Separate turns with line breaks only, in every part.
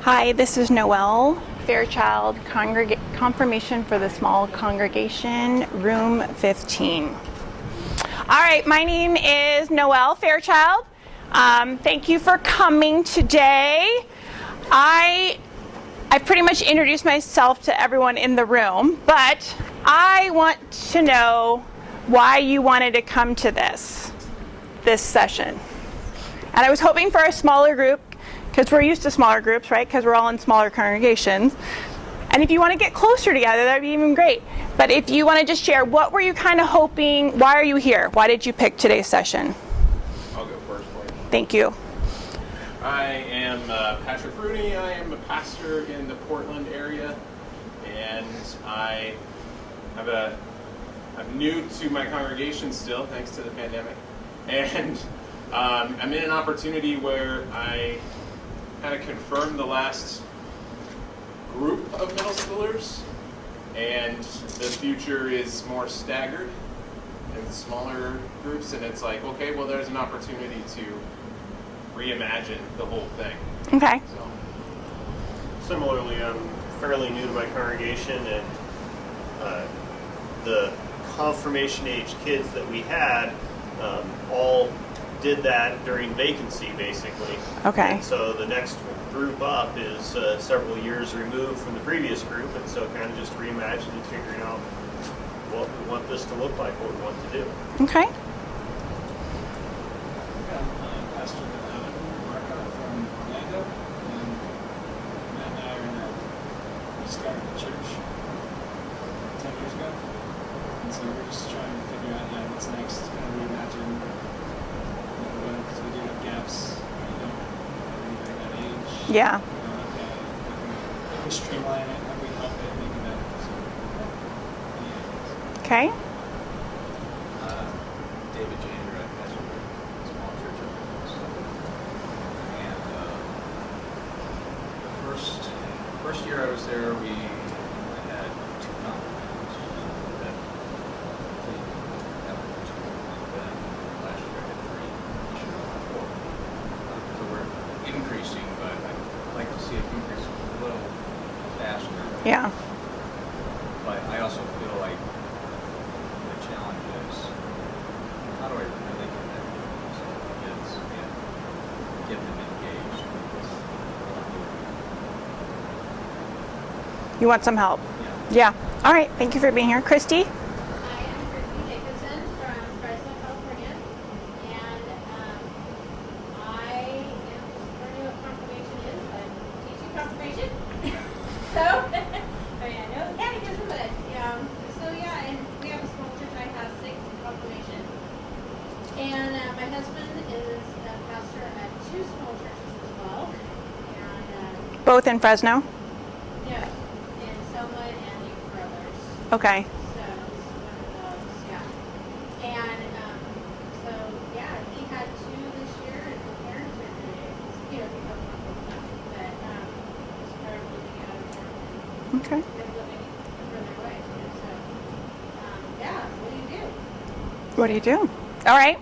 Hi, this is Noelle Fairchild, Confirmation for the Small Congregation, Room 15. All right, my name is Noelle Fairchild. Thank you for coming today. I pretty much introduced myself to everyone in the room, but I want to know why you wanted to come to this session. And I was hoping for a smaller group, because we're used to smaller groups, right? Because we're all in smaller congregations. And if you want to get closer together, that would be even great. But if you want to just share, what were you kind of hoping? Why are you here? Why did you pick today's session?
I'll go first, please.
Thank you.
I am Patrick Rooney. I am a pastor in the Portland area, and I'm new to my congregation still, thanks to the pandemic. And I'm in an opportunity where I kind of confirmed the last group of middle schoolers, and the future is more staggered in smaller groups, and it's like, okay, well, there's an opportunity to reimagine the whole thing.
Okay.
So.
Similarly, I'm fairly new to my congregation, and the confirmation age kids that we had all did that during vacancy, basically.
Okay.
And so the next group up is several years removed from the previous group, and so kind of just reimagining, figuring out what we want this to look like, what we want to do.
Okay.
Pastor Marco from Orlando, and Matt and I we started the church 10 years ago, and so we're just trying to figure out what's next, kind of reimagine, because we do have gaps, we don't have anybody that age.
Yeah.
How we streamline it, how we help it, make it better. So,
Okay.
David Jander, I pastor a small church up in Minnesota. And the first year I was there, we had 2 confirmations that happened 2. And then last year I had 3. This year I'll have 4. So we're increasing, but I'd like to see it increase a little faster.
Yeah.
But I also feel like the challenge is, how do I really get that kids and get them engaged with this?
You want some help?
Yeah.
Yeah. All right. Thank you for being here. Christy?
I am Christy Jacobson from Fresno, California, and I am learning what confirmation is. I'm teaching confirmation. So, I mean, I know the catechism, but and we have a small church. I have 6 in confirmation. And my husband is a pastor at 2 small churches as well. And
Both in Fresno?
no, in Selma and Lake Brothers.
Okay.
So it's one of those, yeah. And he had 2 this year, and the parents are doing it. Because but it's part of living out of town
Okay.
and living further away. So what do you do?
What do you do? All right.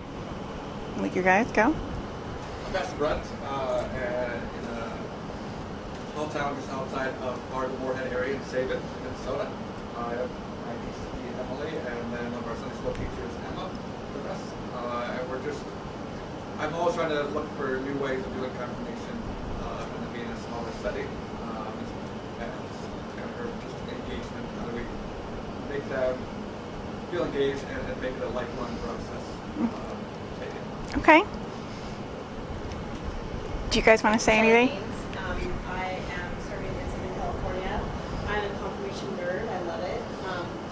Let you guys go.
I'm Pastor Brett in a small town just outside of the Moorhead area in Sabin, Minnesota. I have my niece Emily, and then one of our Sunday school teachers, Emma, with us. And I'm always trying to look for new ways of doing confirmation and it being a smaller setting. And kind of just engagement. How do we make them feel engaged and make it a lifelong process?
Okay. Do you guys want to say anything?
I am serving in Southern California. I'm a confirmation nerd. I love it.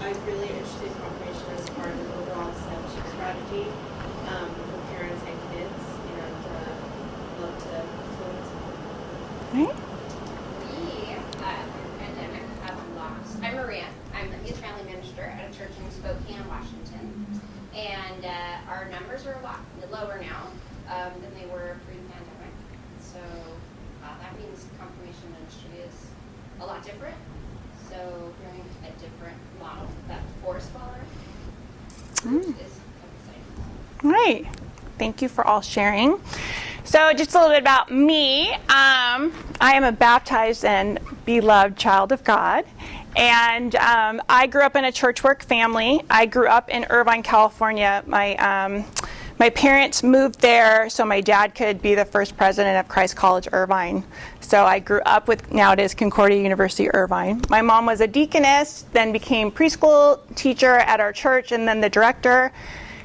I'm really interested in confirmation as part of an overall discipleship strategy for parents and kids, and love to listen.
Right.
We, through the pandemic, have lost. I'm Maria. I'm the youth family minister at a church in Spokane, Washington. And our numbers are a lot lower now than they were pre-pandemic. So that means confirmation ministry is a lot different. So we're doing a different model that for smaller groups is exciting.
All right. Thank you for all sharing. So just a little bit about me. I am a baptized and beloved child of God. And I grew up in a church work family. I grew up in Irvine, California. My parents moved there so my dad could be the first president of Christ College Irvine. So I grew up with, now it is Concordia University Irvine. My mom was a deaconess, then became preschool teacher at our church, and then the director.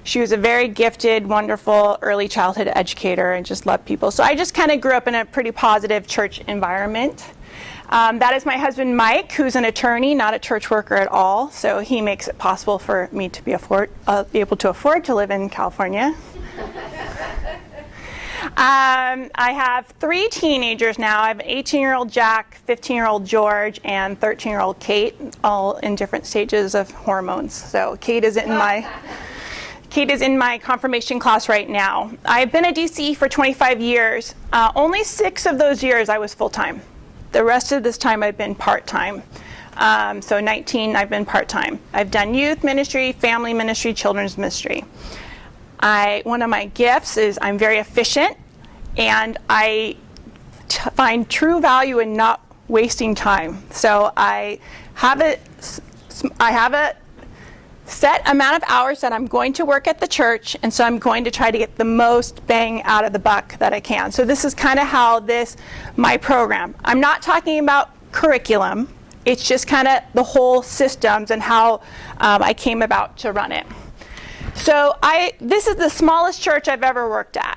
She was a very gifted, wonderful early childhood educator and just loved people. So I just kind of grew up in a pretty positive church environment. That is my husband, Mike, who's an attorney, not a church worker at all. So he makes it possible for me to be able to afford to live in California. I have 3 teenagers now. I have an 18-year-old Jack, 15-year-old George, and 13-year-old Kate, all in different stages of hormones. So Kate is in my confirmation class right now. I've been a DCE for 25 years. Only 6 of those years I was full-time. The rest of this time I've been part-time. So 19 I've been part-time. I've done youth ministry, family ministry, children's ministry. One of my gifts is I'm very efficient, and I find true value in not wasting time. So I have a set amount of hours that I'm going to work at the church, and so I'm going to try to get the most bang out of the buck that I can. So this is kind of how my program. I'm not talking about curriculum. It's just kind of the whole systems and how I came about to run it. So this is the smallest church I've ever worked at.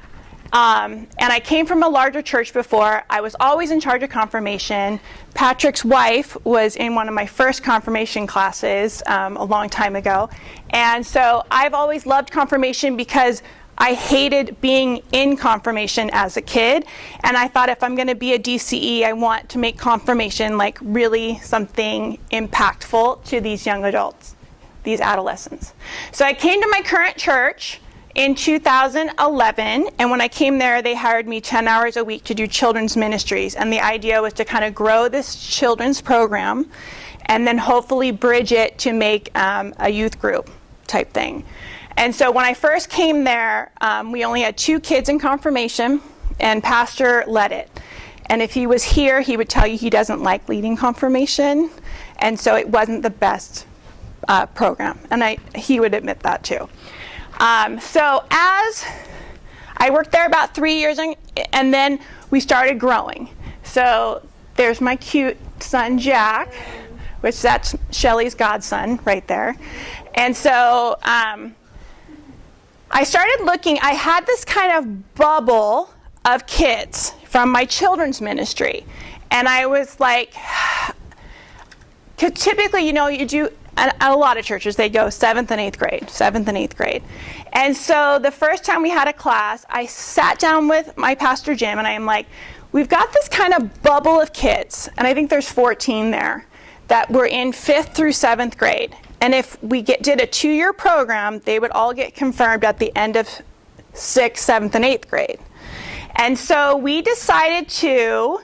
And I came from a larger church before. I was always in charge of confirmation. Patrick's wife was in one of my first confirmation classes a long time ago. And so I've always loved confirmation because I hated being in confirmation as a kid. And I thought if I'm going to be a DCE, I want to make confirmation like really something impactful to these young adults, these adolescents. So I came to my current church in 2011, and when I came there, they hired me 10 hours a week to do children's ministries, and the idea was to kind of grow this children's program and then hopefully bridge it to make a youth group type thing. And so when I first came there, we only had 2 kids in confirmation, and Pastor led it. And if he was here, he would tell you he doesn't like leading confirmation, and so it wasn't the best program, and he would admit that too. So as I worked there about 3 years, and then we started growing. So there's my cute son, Jack, which that's Shelly's godson right there. And so I started looking. I had this kind of bubble of kids from my children's ministry. And I was like, because typically, you do, at a lot of churches, they go 7th and 8th grade. And so the first time we had a class, I sat down with my pastor, Jim, and I am like, we've got this kind of bubble of kids, and I think there's 14 there, that were in 5th through 7th grade. And if we did a 2-year program, they would all get confirmed at the end of 6th, 7th, and 8th grade. And so we decided to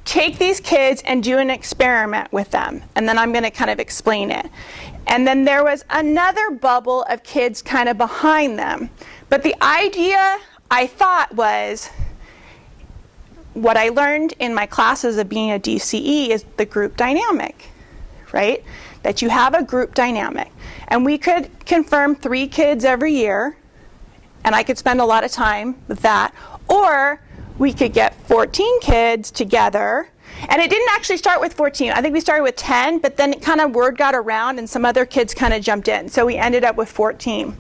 take these kids and do an experiment with them. And then I'm going to kind of explain it. And then there was another bubble of kids kind of behind them. But the idea, I thought, was what I learned in my classes of being a DCE is the group dynamic, right? That you have a group dynamic. And we could confirm 3 kids every year, and I could spend a lot of time with that. Or we could get 14 kids together. And it didn't actually start with 14. I think we started with 10, but then kind of word got around and some other kids kind of jumped in. So we ended up with 14.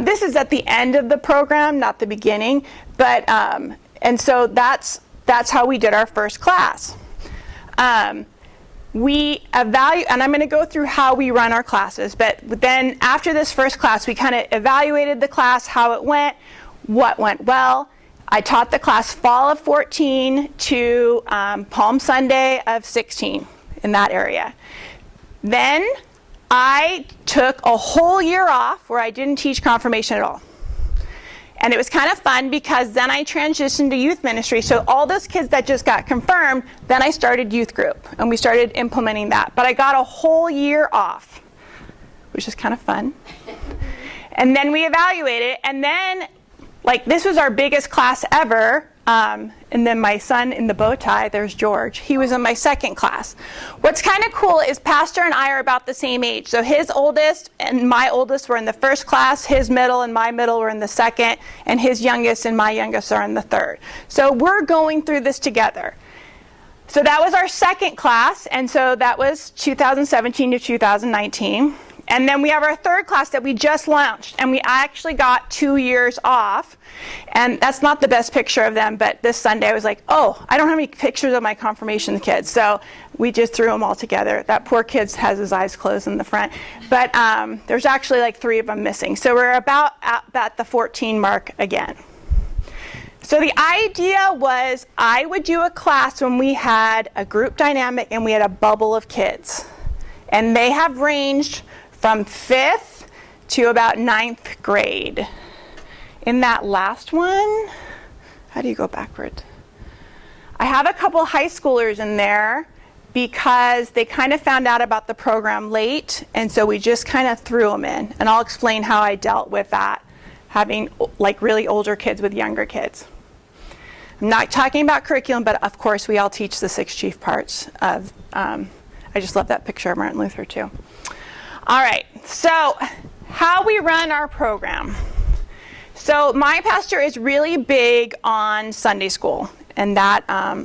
This is at the end of the program, not the beginning. But and so that's how we did our first class. We evaluate, and I'm going to go through how we run our classes. But then after this first class, we kind of evaluated the class, how it went, what went well. I taught the class fall of 14 to Palm Sunday of 16 in that area. Then I took a whole year off where I didn't teach confirmation at all. And it was kind of fun because then I transitioned to youth ministry. So all those kids that just got confirmed, then I started youth group. And we started implementing that. But I got a whole year off, which is kind of fun. And then we evaluated. And then like this was our biggest class ever. And then my son in the bow tie, there's George. He was in my second class. What's kind of cool is Pastor and I are about the same age. So his oldest and my oldest were in the first class. His middle and my middle were in the second. And his youngest and my youngest are in the third. So we're going through this together. So that was our second class. And so that was 2017 to 2019. And then we have our third class that we just launched, and we actually got 2 years off. And that's not the best picture of them, but this Sunday I was like, oh, I don't have any pictures of my confirmation kids. So we just threw them all together. That poor kid has his eyes closed in the front. But there's actually like 3 of them missing. So we're about at the 14 mark again. So the idea was I would do a class when we had a group dynamic and we had a bubble of kids. And they have ranged from 5th to about 9th grade. In that last one, how do you go backward? I have a couple high schoolers in there because they kind of found out about the program late, and so we just kind of threw them in. And I'll explain how I dealt with that, having like really older kids with younger kids. I'm not talking about curriculum, but of course we all teach the 6 chief parts of, I just love that picture of Martin Luther too. All right, so how we run our program. So my pastor is really big on Sunday school and that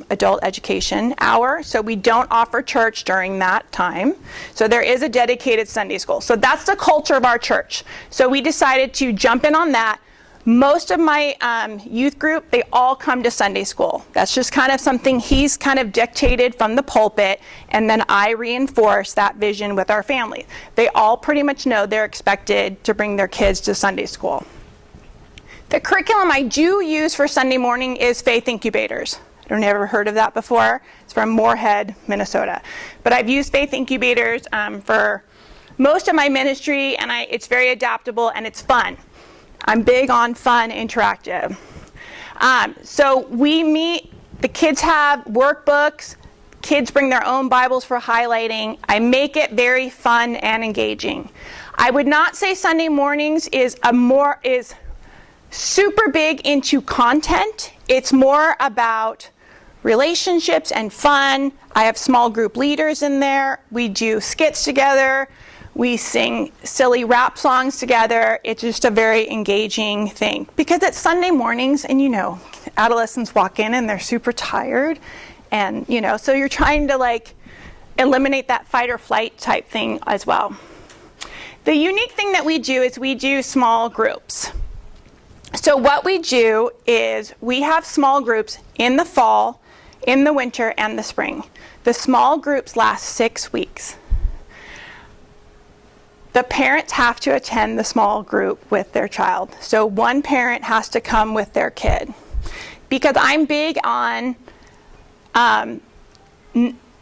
adult education hour. So we don't offer church during that time. So there is a dedicated Sunday school. So that's the culture of our church. So we decided to jump in on that. Most of my youth group, they all come to Sunday school. That's just kind of something he's kind of dictated from the pulpit, and then I reinforce that vision with our family. They all pretty much know they're expected to bring their kids to Sunday school. The curriculum I do use for Sunday morning is Faith Incubators. I don't ever heard of that before. It's from Moorhead, Minnesota. But I've used Faith Incubators for most of my ministry, and it's very adaptable and it's fun. I'm big on fun, interactive. So we meet, the kids have workbooks, kids bring their own Bibles for highlighting. I make it very fun and engaging. I would not say Sunday mornings is super big into content. It's more about relationships and fun. I have small group leaders in there. We do skits together. We sing silly rap songs together. It's just a very engaging thing. Because it's Sunday mornings and, adolescents walk in and they're super tired. And, so you're trying to eliminate that fight or flight type thing as well. The unique thing that we do is we do small groups. So what we do is we have small groups in the fall, in the winter, and the spring. The small groups last 6 weeks. The parents have to attend the small group with their child. So one parent has to come with their kid. Because I'm big on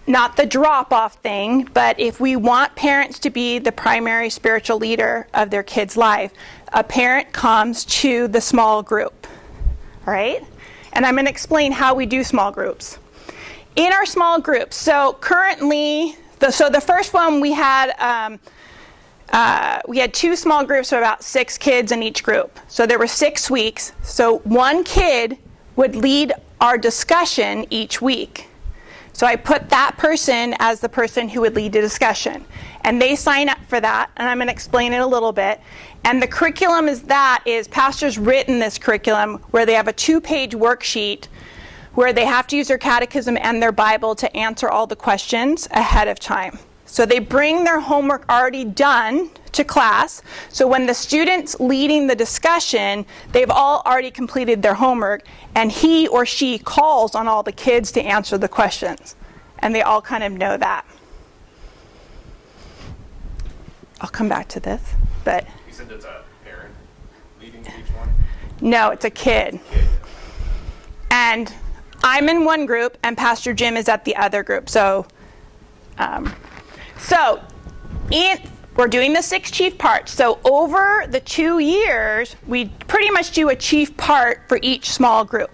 not the drop-off thing, but if we want parents to be the primary spiritual leader of their kid's life, a parent comes to the small group. All right? And I'm going to explain how we do small groups. In our small groups, so currently, the first one we had 2 small groups of about 6 kids in each group. So there were 6 weeks. So one kid would lead our discussion each week. So I put that person as the person who would lead the discussion. And they sign up for that, and I'm going to explain it a little bit. And the curriculum is pastor's written this curriculum where they have a 2-page worksheet where they have to use their catechism and their Bible to answer all the questions ahead of time. So they bring their homework already done to class. So when the student's leading the discussion, they've all already completed their homework, and he or she calls on all the kids to answer the questions. And they all kind of know that. I'll come back to this, but...
You said that's a parent leading each one?
No, it's a kid. And I'm in one group, and Pastor Jim is at the other group. So we're doing the 6 chief parts. So over the 2 years, we pretty much do a chief part for each small group.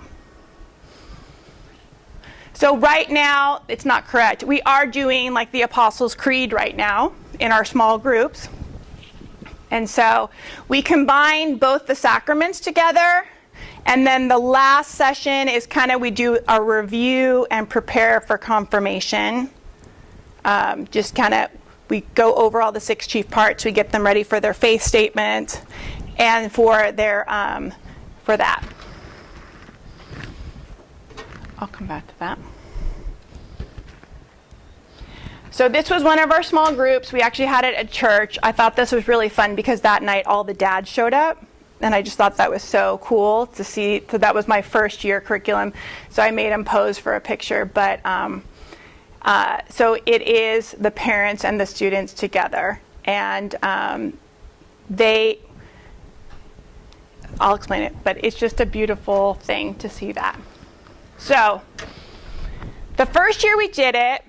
So right now, it's not correct. We are doing like the Apostles' Creed right now in our small groups. And so we combine both the sacraments together, And then the last session is kind of we do a review and prepare for confirmation. Just kind of we go over all the 6 chief parts. We get them ready for their faith statement and for their for that. I'll come back to that. So this was one of our small groups. We actually had it at church. I thought this was really fun because that night all the dads showed up. And I just thought that was so cool to see. So that was my first year curriculum. So I made them pose for a picture. But so it is the parents and the students together. And I'll explain it. But it's just a beautiful thing to see that. So the first year we did it,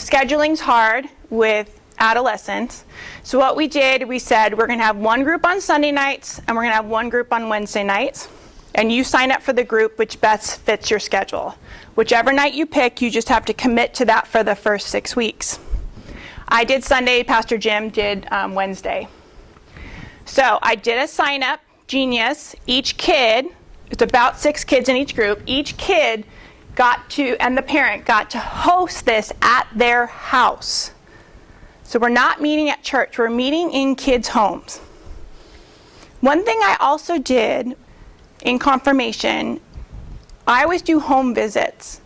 scheduling's hard with adolescents. So what we did, we said we're going to have one group on Sunday nights and we're going to have one group on Wednesday nights. And you sign up for the group which best fits your schedule. Whichever night you pick, you just have to commit to that for the first 6 weeks. I did Sunday, Pastor Jim did Wednesday. So I did a sign up, genius. Each kid, it's about 6 kids in each group, each kid and the parent got to host this at their house. So we're not meeting at church, we're meeting in kids' homes. One thing I also did in confirmation, I always do home visits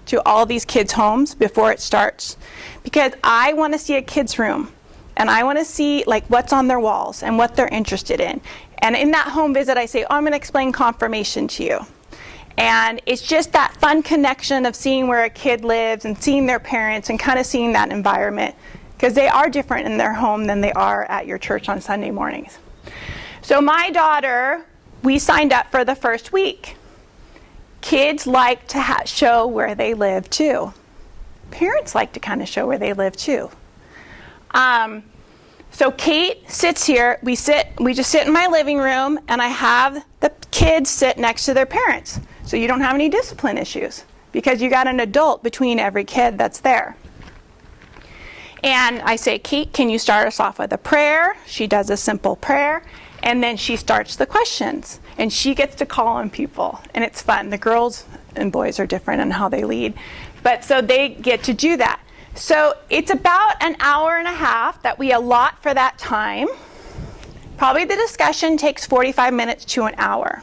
to all these kids' homes before it starts because I want to see a kid's room and I want to see what's on their walls and what they're interested in. And in that home visit I say, I'm going to explain confirmation to you. And it's just that fun connection of seeing where a kid lives and seeing their parents and kind of seeing that environment because they are different in their home than they are at your church on Sunday mornings. So my daughter, we signed up for the first week. Kids like to show where they live too. Parents like to kind of show where they live too. So Kate sits here, we just sit in my living room and I have the kids sit next to their parents. So you don't have any discipline issues because you got an adult between every kid that's there. And I say, Kate, can you start us off with a prayer? She does a simple prayer and then she starts the questions and she gets to call on people and it's fun. The girls and boys are different in how they lead, but so they get to do that. So it's about an hour and a half that we allot for that time. Probably the discussion takes 45 minutes to an hour.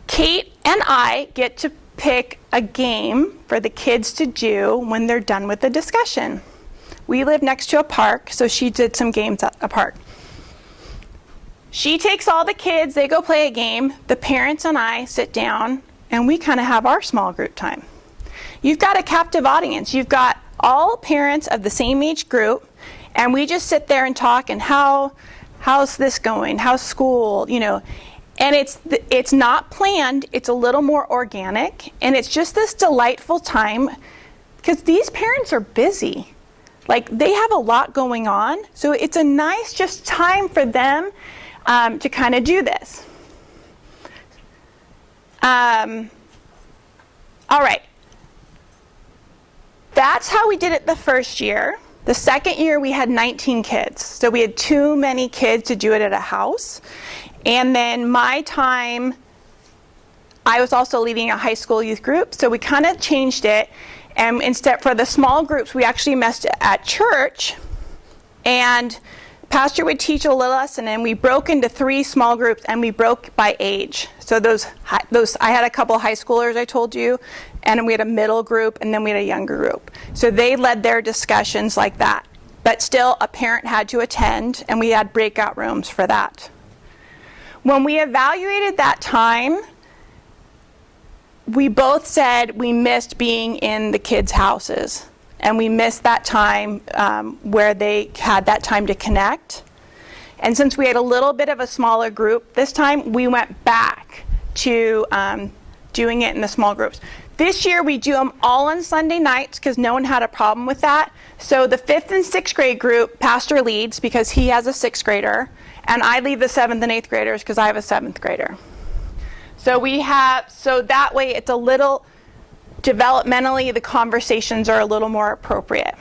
Kate and I get to pick a game for the kids to do when they're done with the discussion. We live next to a park, so she did some games at a park. She takes all the kids, they go play a game. The parents and I sit down and we kind of have our small group time. You've got a captive audience. You've got all parents of the same age group, and we just sit there and talk and how's this going? How's school? And it's not planned. It's a little more organic, and it's just this delightful time because these parents are busy. They have a lot going on, so it's a nice just time for them to kind of do this. All right. That's how we did it the first year. The second year we had 19 kids. So we had too many kids to do it at a house. And then my time, I was also leading a high school youth group. So we kind of changed it. And instead for the small groups, we actually met at church. And pastor would teach a little lesson and we broke into 3 small groups and we broke by age. So those I had a couple high schoolers I told you, and we had a middle group and then we had a younger group. So they led their discussions like that. But still a parent had to attend and we had breakout rooms for that. When we evaluated that time, we both said we missed being in the kids' houses. And we missed that time where they had that time to connect. And since we had a little bit of a smaller group this time, we went back to doing it in the small groups. This year we do them all on Sunday nights because no one had a problem with that. So the 5th and 6th grade group, pastor leads because he has a 6th grader. And I lead the 7th and 8th graders because I have a 7th grader. So that way it's a little, developmentally the conversations are a little more appropriate.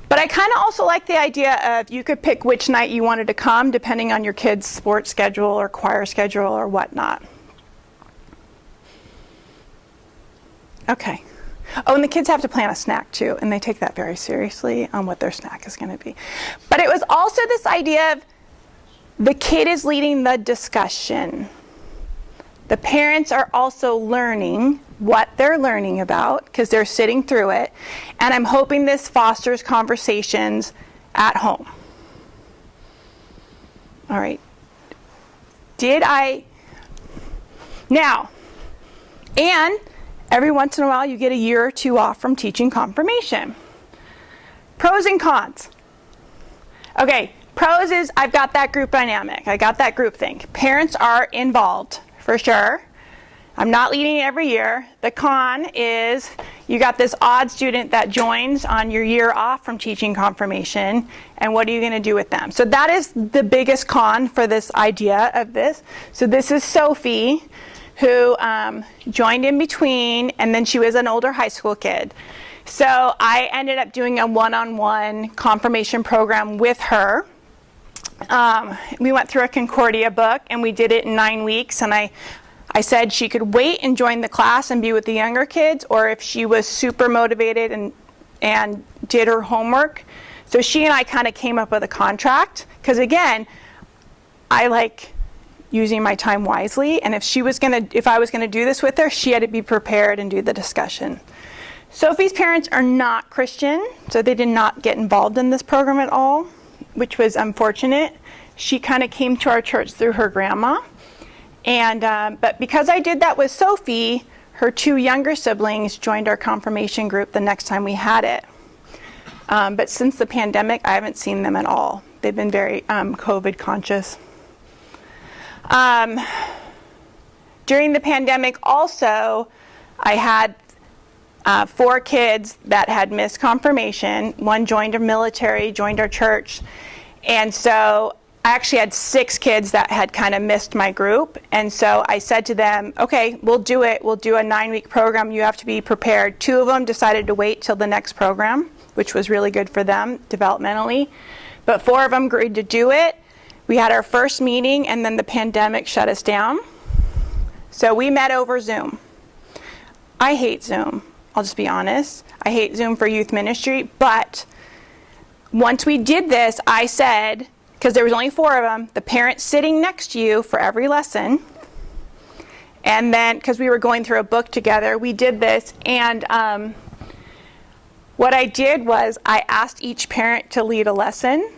But I kind of also like the idea of you could pick which night you wanted to come depending on your kid's sports schedule or choir schedule or whatnot. Okay. Oh, and the kids have to plan a snack too, and they take that very seriously on what their snack is going to be. But it was also this idea of the kid is leading the discussion. The parents are also learning what they're learning about because they're sitting through it, and I'm hoping this fosters conversations at home. All right. Now, and every once in a while you get a year or two off from teaching confirmation. Pros and cons. Okay, pros is I've got that group dynamic. I got that group think. Parents are involved, for sure. I'm not leading it every year. The con is you got this odd student that joins on your year off from teaching confirmation, and what are you going to do with them? So that is the biggest con for this idea of this. So this is Sophie, who joined in between, and then she was an older high school kid. So I ended up doing a one-on-one confirmation program with her. We went through a Concordia book, and we did it in 9 weeks, and I said she could wait and join the class and be with the younger kids, or if she was super motivated and did her homework. So she and I kind of came up with a contract, because again, I like using my time wisely, and if I was gonna do this with her, she had to be prepared and do the discussion. Sophie's parents are not Christian, so they did not get involved in this program at all, which was unfortunate. She kind of came to our church through her grandma. And but because I did that with Sophie, her 2 younger siblings joined our confirmation group the next time we had it. But since the pandemic, I haven't seen them at all. They've been very COVID conscious. During the pandemic also, I had 4 kids that had missed confirmation. 1 joined our military, joined our church. And so I actually had 6 kids that had kind of missed my group. And so I said to them, okay, we'll do it. We'll do a 9-week program. You have to be prepared. 2 of them decided to wait till the next program, which was really good for them developmentally. But 4 of them agreed to do it. We had our first meeting, and then the pandemic shut us down. So we met over Zoom. I hate Zoom. I'll just be honest. I hate Zoom for youth ministry. But once we did this, I said, because there was only 4 of them, the parents sitting next to you for every lesson. And then, because we were going through a book together, we did this. And what I did was I asked each parent to lead a lesson.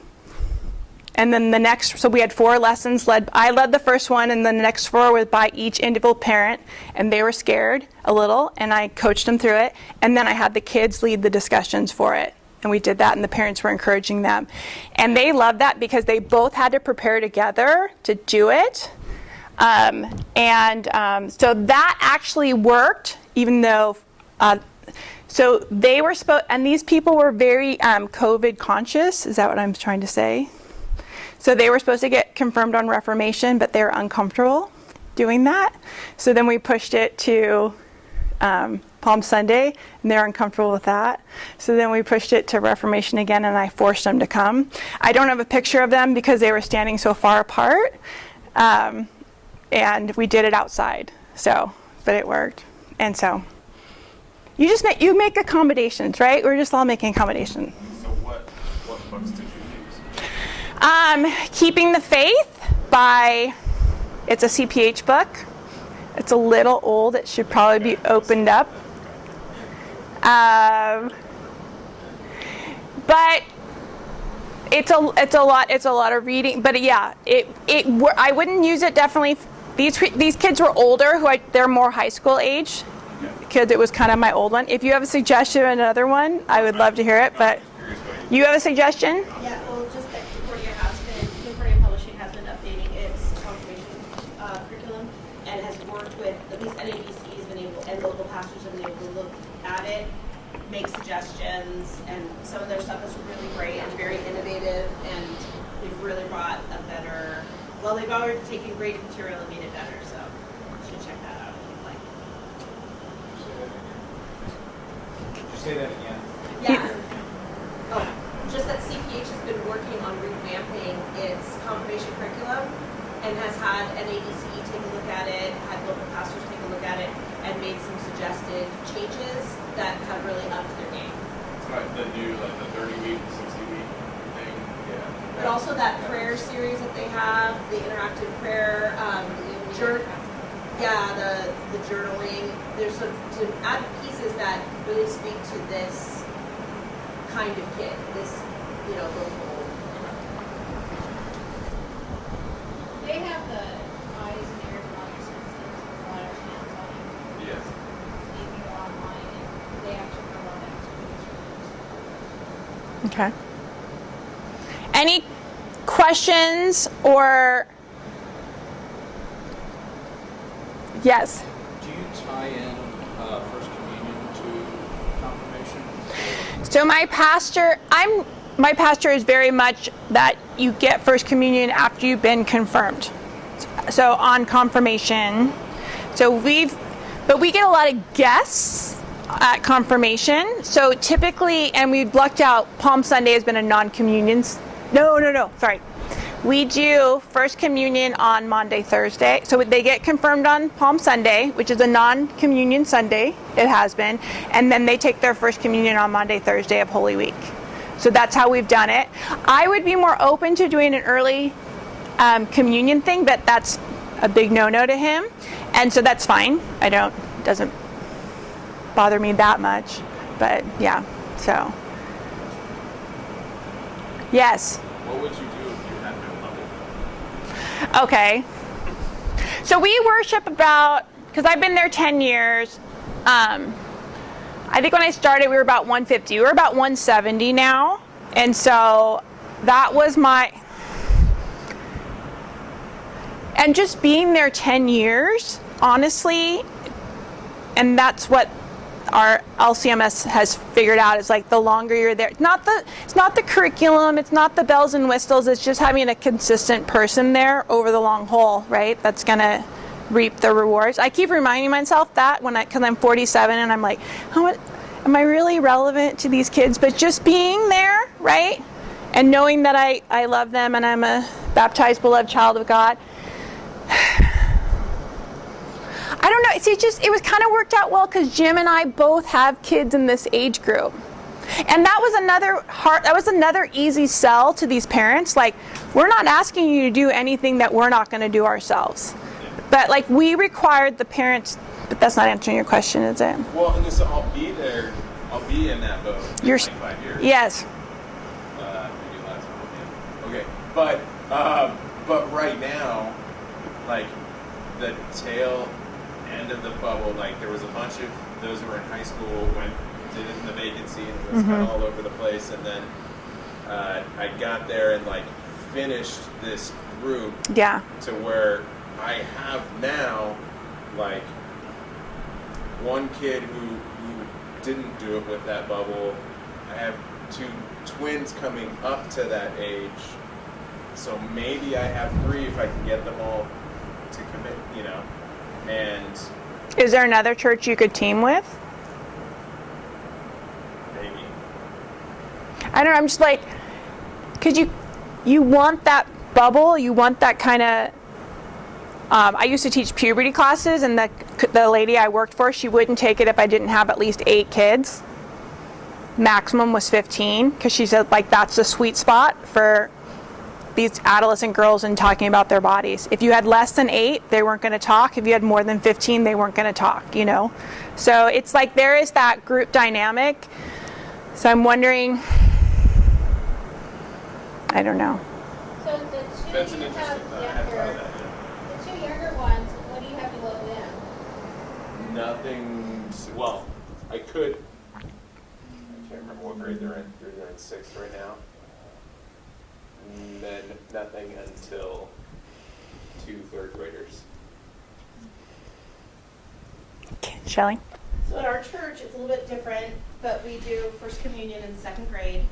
And then the next, so we had 4 lessons I led the first one, and then the next 4 was by each individual parent, and they were scared a little, and I coached them through it, and then I had the kids lead the discussions for it, and we did that, and the parents were encouraging them. And they loved that because they both had to prepare together to do it, so that actually worked, even though, so they were and these people were very COVID conscious, is that what I'm trying to say? So they were supposed to get confirmed on Reformation, but they were uncomfortable doing that. So then we pushed it to Palm Sunday, and they're uncomfortable with that. So then we pushed it to Reformation again, and I forced them to come. I don't have a picture of them because they were standing so far apart, and we did it outside. So, but it worked. And so you make accommodations, right? We're just all making accommodations.
So what books did you use?
Keeping the Faith it's a CPH book. It's a little old. It should probably be opened up. But it's a lot of reading. But yeah, I wouldn't use it definitely. These kids were older, they're more high school age, because it was kind of my old one. If you have a suggestion of another one, I would love to hear it. But you have a suggestion?
Yeah, well, just that Concordia Publishing has been updating its confirmation curriculum, and has worked with, at least NABC and local pastors have been able to look at it, make suggestions, and some of their stuff is really great and very innovative, and they've really brought a better, they've already taken great material and made it better, so you should check that out if you'd like.
Did you say that again?
Yeah. Oh. and has had NADC take a look at it, had local pastors take a look at it, and made some suggested changes that have really upped their game.
It's like the new, like the 30-week, 60-week thing. Yeah.
But also that prayer series that they have, the interactive prayer, the journaling. There's some to add pieces that really speak to this kind of kid, this local.
They have the eyes and ears and all your senses, a lot of hands on it.
Yes.
You can go online and they actually have a lot of expertise.
Okay. Any questions or? Yes.
Do you tie in First Communion to confirmation?
So my pastor is very much that you get First Communion after you've been confirmed. So on confirmation. So we get a lot of guests at confirmation. So typically, and we've lucked out, Palm Sunday has been a non-communion. No, sorry. We do First Communion on Maundy, Thursday. So they get confirmed on Palm Sunday, which is a non-communion Sunday. It has been. And then they take their First Communion on Maundy, Thursday of Holy Week. So that's how we've done it. I would be more open to doing an early communion thing, but that's a big no-no to him. And so that's fine. It doesn't bother me that much. But yeah, so. Yes.
What would you do if you had no bubble?
Okay. So we worship because I've been there 10 years. I think when I started, we were about 150. We're about 170 now. And so that was and just being there 10 years, honestly, and that's what our LCMS has figured out is like the longer you're there, it's not the curriculum, it's not the bells and whistles, it's just having a consistent person there over the long haul, right? That's gonna reap the rewards. I keep reminding myself that because I'm 47 and I'm like, am I really relevant to these kids? But just being there, right? And knowing that I love them and I'm a baptized, beloved child of God. I don't know. See, it was kind of worked out well because Jim and I both have kids in this age group. And that was another easy sell to these parents. Like, we're not asking you to do anything that we're not going to do ourselves. But like, we required the parents, but that's not answering your question, is it?
Well, and so I'll be there. I'll be in that boat in like 5 years.
Yes.
Maybe last one, yeah. Okay, but right now, like the tail end of the bubble, like there was a bunch of those who were in high school did it in the vacancy and it was kind of all over the place, and then I got there and like finished this group to where I have now like one kid who didn't do it with that bubble. I have 2 twins coming up to that age, so maybe I have 3 if I can get them all to commit, and
is there another church you could team with?
maybe.
I don't know, I'm just like, because you want that bubble, you want that kind of, I used to teach puberty classes, and the lady I worked for, she wouldn't take it if I didn't have at least 8 kids. Maximum was 15, because she said, like, that's the sweet spot for these adolescent girls and talking about their bodies. If you had less than 8, they weren't going to talk. If you had more than 15, they weren't going to talk, So it's like there is that group dynamic. So I'm wondering, I don't know.
So the two
That's an
you
interesting
have
thought. I hadn't thought of
younger,
that.
the 2 younger ones, what do you have to go with them?
Nothing. Well, I could. I can't remember what grade they're in. They're in 6th right now. And then nothing until 2 3rd graders.
Okay, Shelley?
So at our church, it's a little bit different, but we do First Communion in 2nd grade.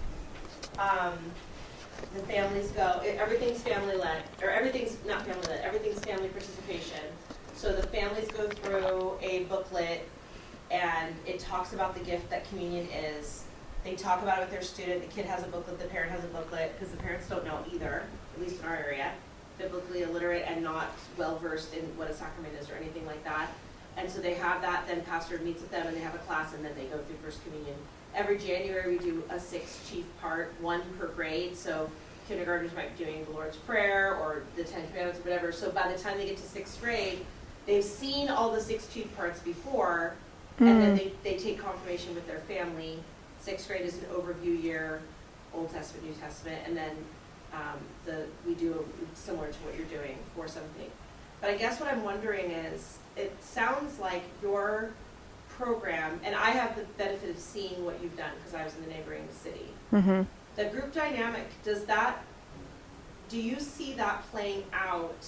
The families go, everything's family-led, or everything's not family-led, everything's family participation. So the families go through a booklet, and it talks about the gift that communion is. They talk about it with their student. The kid has a booklet, the parent has a booklet, because the parents don't know either, at least in our area. biblically illiterate and not well versed in what a sacrament is or anything like that. And so they have that, then pastor meets with them and they have a class and then they go through First Communion. Every January we do a 6 chief part, 1 per grade. So kindergartners might be doing the Lord's Prayer or the 10 Commandments, whatever. So by the time they get to 6th grade, they've seen all the 6 chief parts before, and then they take confirmation with their family. 6th grade is an overview year, Old Testament, New Testament, and then we do similar to what you're doing for 7th and 8th. But I guess what I'm wondering is, it sounds like your program, and I have the benefit of seeing what you've done because I was in the neighboring city.
Mm-hmm.
The group dynamic, do you see that playing out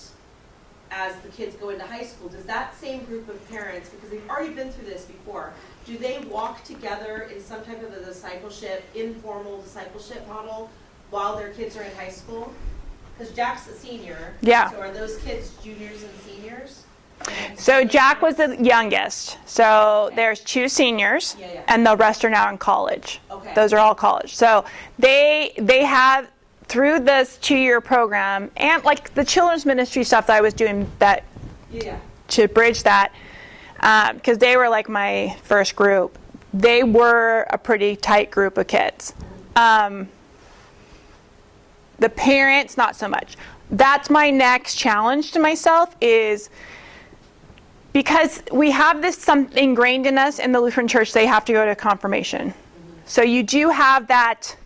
as the kids go into high school? Does that same group of parents, because they've already been through this before, do they walk together in some type of a discipleship, informal discipleship model while their kids are in high school? Because Jack's a senior.
Yeah.
So are those kids juniors and seniors?
So Jack was the youngest. So there's 2 seniors,
Yeah.
and the rest are now in college.
Okay.
Those are all college. So they have, through this 2-year program, and like the children's ministry stuff that I was doing that
Yeah.
to bridge that, because they were like my first group. They were a pretty tight group of kids. The parents, not so much. That's my next challenge to myself, is because we have this something ingrained in us in the Lutheran Church, they have to go to confirmation. So you do have that.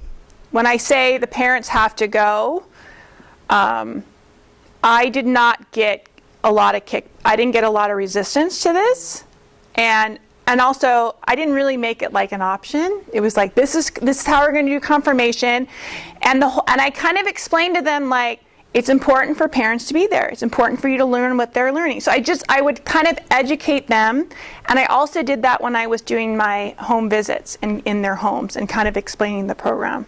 When I say the parents have to go, I did not get a lot of I didn't get a lot of resistance to this, and also I didn't really make it like an option. It was like, this is how we're going to do confirmation, and I kind of explained to them, like, it's important for parents to be there. It's important for you to learn what they're learning. So I would kind of educate them, and I also did that when I was doing my home visits in their homes and kind of explaining the program.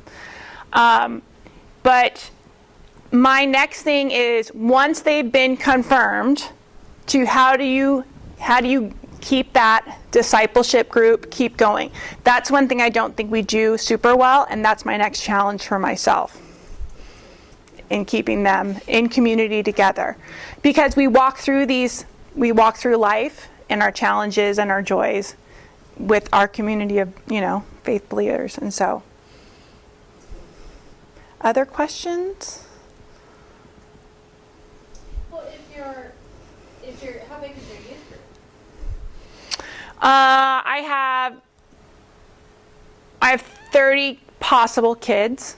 But my next thing is, once they've been confirmed, how do you keep that discipleship group keep going? That's one thing I don't think we do super well, and that's my next challenge for myself, in keeping them in community together. Because we walk through life and our challenges and our joys with our community of, faith believers. And so, other questions?
Well, if you're, how big is your youth group?
I have 30 possible kids.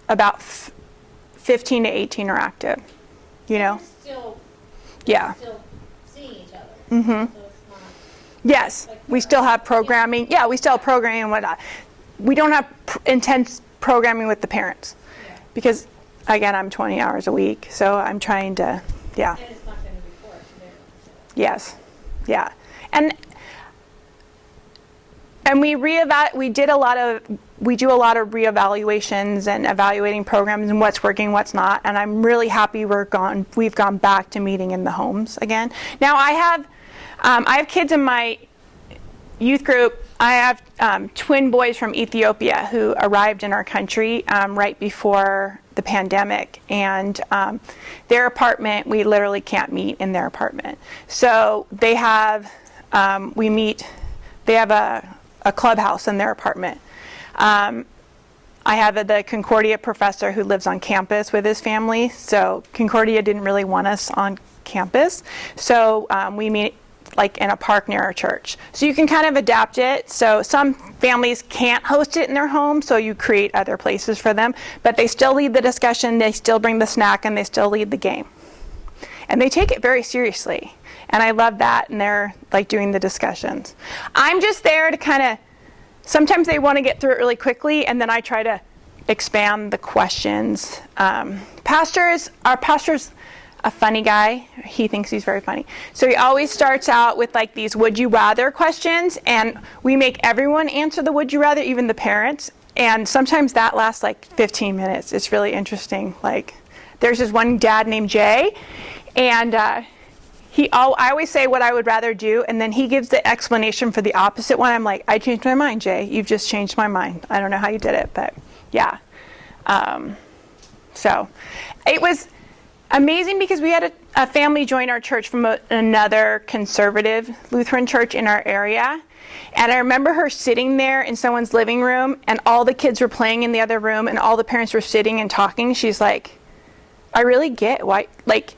About 15 to 18 are active.
You're still
Yeah.
seeing each other.
Mm-hmm.
So it's not,
Yes, we still have programming. Yeah, we still have programming and whatnot. We don't have intense programming with the parents, because, again, I'm 20 hours a week, so I'm trying to, yeah.
and it's not going to be forced there.
Yes, yeah. And we do a lot of reevaluations and evaluating programs and what's working, what's not. And I'm really happy we've gone back to meeting in the homes again. Now I have kids in my youth group. I have twin boys from Ethiopia who arrived in our country right before the pandemic, and their apartment, we literally can't meet in their apartment. So they have they have a clubhouse in their apartment. I have the Concordia professor who lives on campus with his family, so Concordia didn't really want us on campus, so we meet like in a park near our church. So you can kind of adapt it. So some families can't host it in their home, so you create other places for them, but they still lead the discussion, they still bring the snack, and they still lead the game. And they take it very seriously. And I love that, and they're like doing the discussions. I'm just there to kind of, sometimes they want to get through it really quickly, and then I try to expand the questions. Our pastor's a funny guy. He thinks he's very funny. So he always starts out with like these would you rather questions, and we make everyone answer the would you rather, even the parents. And sometimes that lasts like 15 minutes. It's really interesting. Like, there's this one dad named Jay, and I always say what I would rather do, and then he gives the explanation for the opposite one. I'm like, I changed my mind, Jay. You've just changed my mind. I don't know how you did it, but yeah. So it was, amazing because we had a family join our church from another conservative Lutheran church in our area. And I remember her sitting there in someone's living room, and all the kids were playing in the other room, and all the parents were sitting and talking. She's like, I really get why, like,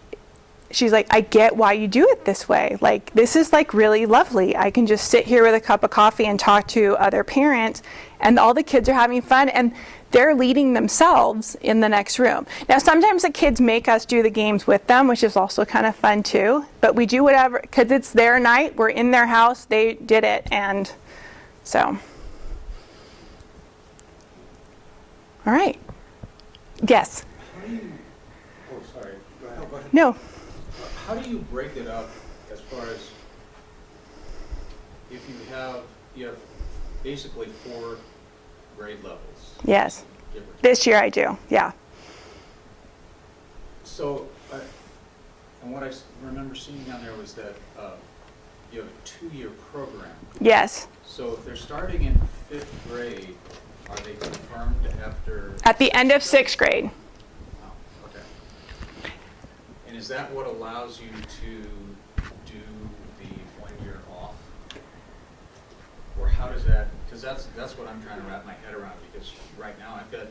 she's like, I get why you do it this way. Like, this is like really lovely. I can just sit here with a cup of coffee and talk to other parents, and all the kids are having fun, and they're leading themselves in the next room. Now, sometimes the kids make us do the games with them, which is also kind of fun too. But we do whatever, because it's their night. We're in their house. They did it. And so. All right. Yes.
How do you, oh, sorry. Go ahead. Go ahead.
No.
How do you break it up as far as if you have basically 4 grade levels?
Yes.
Give or take.
This year I do. Yeah.
So, and what I remember seeing down there was that you have a 2-year program.
Yes.
So if they're starting in 5th grade, are they confirmed after?
At the end of 6th grade.
Oh, okay. And is that what allows you to do the 1 year off? Or how does that, because that's what I'm trying to wrap my head around, because right now I've got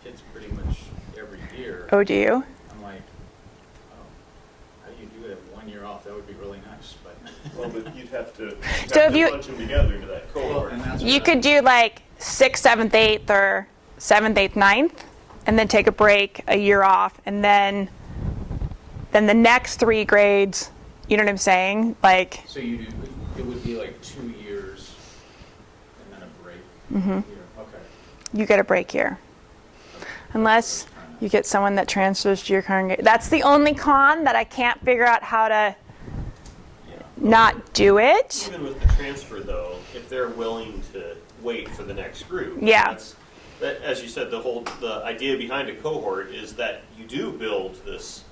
kids pretty much every year.
Oh, do you?
I'm like, oh, how do you do it at 1 year off? That would be really nice, but.
Well, but you'd have to
So if you-
bunch them together to that cohort.
And that's
You
what
could do like 6th, 7th, 8th, or 7th, 8th, 9th, and then take a break, a year off, and then the next 3 grades, you know what I'm saying? Like,
So you do, it would be like 2 years and then a break.
Mm-hmm.
Year. Okay.
you get a break year. Unless you get someone that transfers to your congregation. That's the only con that I can't figure out how to not do it.
Even with the transfer, though, if they're willing to wait for the next group,
Yeah.
that, as you said, the idea behind a cohort is that you do build this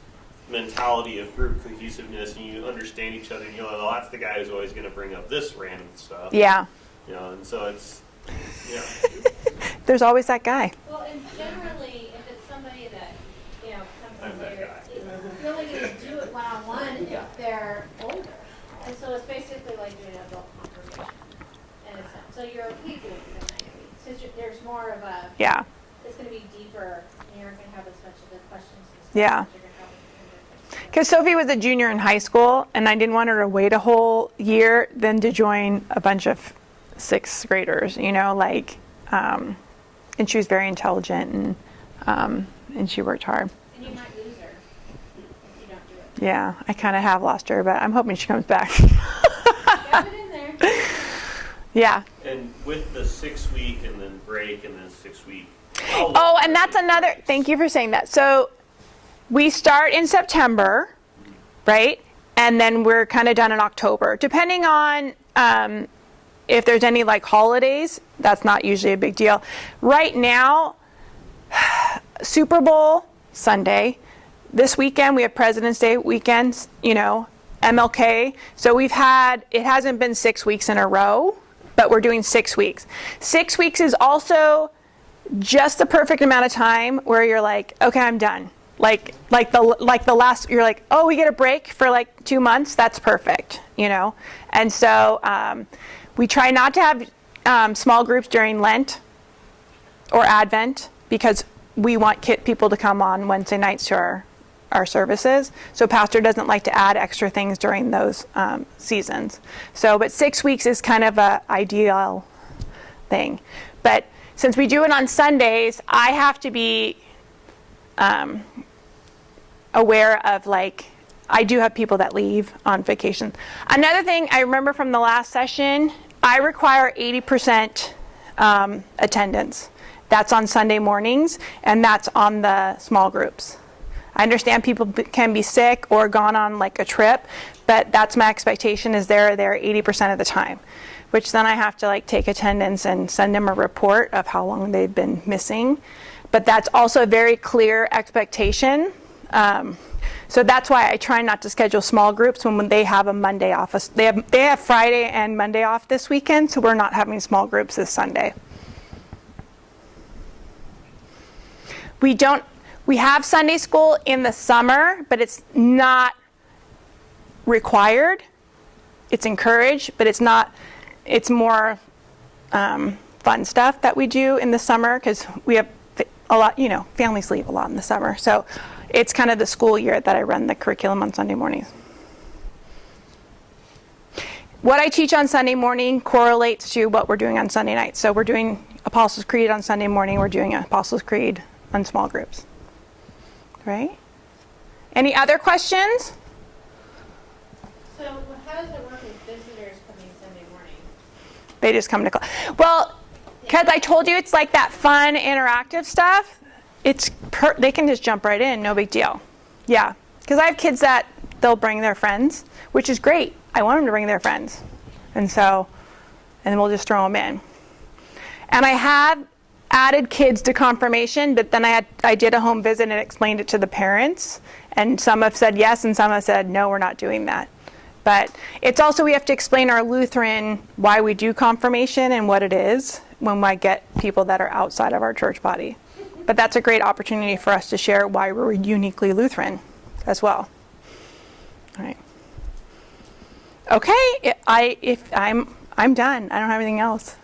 mentality of group cohesiveness, and you understand each other. And you know, well, that's the guy who's always going to bring up this random stuff.
Yeah.
You know, and so it's, yeah.
There's always that guy.
Well, and generally, if it's somebody that, you know,
I'm
sometimes
that
they're
guy.
you're only going to do it one-on-one if they're older. And so it's basically like doing an adult conversation in a sense. So you're okay doing it in 9 weeks. Since there's more of a,
Yeah.
it's going to be deeper, and you're going to have as much of the questions and stuff.
Yeah.
that you're gonna have with the
Because Sophie was a junior in high school, and I didn't want her to wait a whole year then to join a bunch of 6th graders, you know, like, and she was very intelligent, and she worked hard.
And you might lose her if you don't do it.
Yeah, I kind of have lost her, but I'm hoping she comes back.
Have it in there.
Yeah.
And with the 6 week and then break and then 6 week.
Oh, and that's another, thank you for saying that. So we start in September, right? And then we're kind of done in October. Depending on if there's any like holidays, that's not usually a big deal. Right now, Super Bowl Sunday. This weekend we have President's Day weekends, you know, MLK. So it hasn't been 6 weeks in a row, but we're doing 6 weeks. 6 weeks is also just the perfect amount of time where you're like, okay, I'm done. Like the last, you're like, oh, we get a break for like 2 months. That's perfect, you know? And so we try not to have small groups during Lent or Advent because we want people to come on Wednesday nights to our services. So pastor doesn't like to add extra things during those seasons. So, but 6 weeks is kind of a ideal thing. But since we do it on Sundays, I have to be aware of, like, I do have people that leave on vacation. Another thing I remember from the last session, I require 80% attendance. That's on Sunday mornings, and that's on the small groups. I understand people can be sick or gone on like a trip, but that's my expectation is they're there 80% of the time, which then I have to like take attendance and send them a report of how long they've been missing. But that's also a very clear expectation. So that's why I try not to schedule small groups when they have a Monday off. They have Friday and Monday off this weekend, so we're not having small groups this Sunday. We We have Sunday school in the summer, but it's not required. It's encouraged, but it's not. It's more fun stuff that we do in the summer because we have a lot, families leave a lot in the summer. So it's kind of the school year that I run the curriculum on Sunday mornings. What I teach on Sunday morning correlates to what we're doing on Sunday night. So we're doing Apostles' Creed on Sunday morning. We're doing Apostles' Creed on small groups. Right? Any other questions?
So how does it work with visitors coming Sunday morning?
They just come to class. Well, because I told you it's like that fun, interactive stuff. They can just jump right in, no big deal. Yeah, because I have kids that they'll bring their friends, which is great. I want them to bring their friends, and then we'll just throw them in. And I have added kids to confirmation, but then I did a home visit and explained it to the parents, and some have said yes, and some have said no, we're not doing that. But it's also we have to explain our Lutheran why we do confirmation and what it is when I get people that are outside of our church body. But that's a great opportunity for us to share why we're uniquely Lutheran as well. All right. Okay, I'm done. I don't have anything else.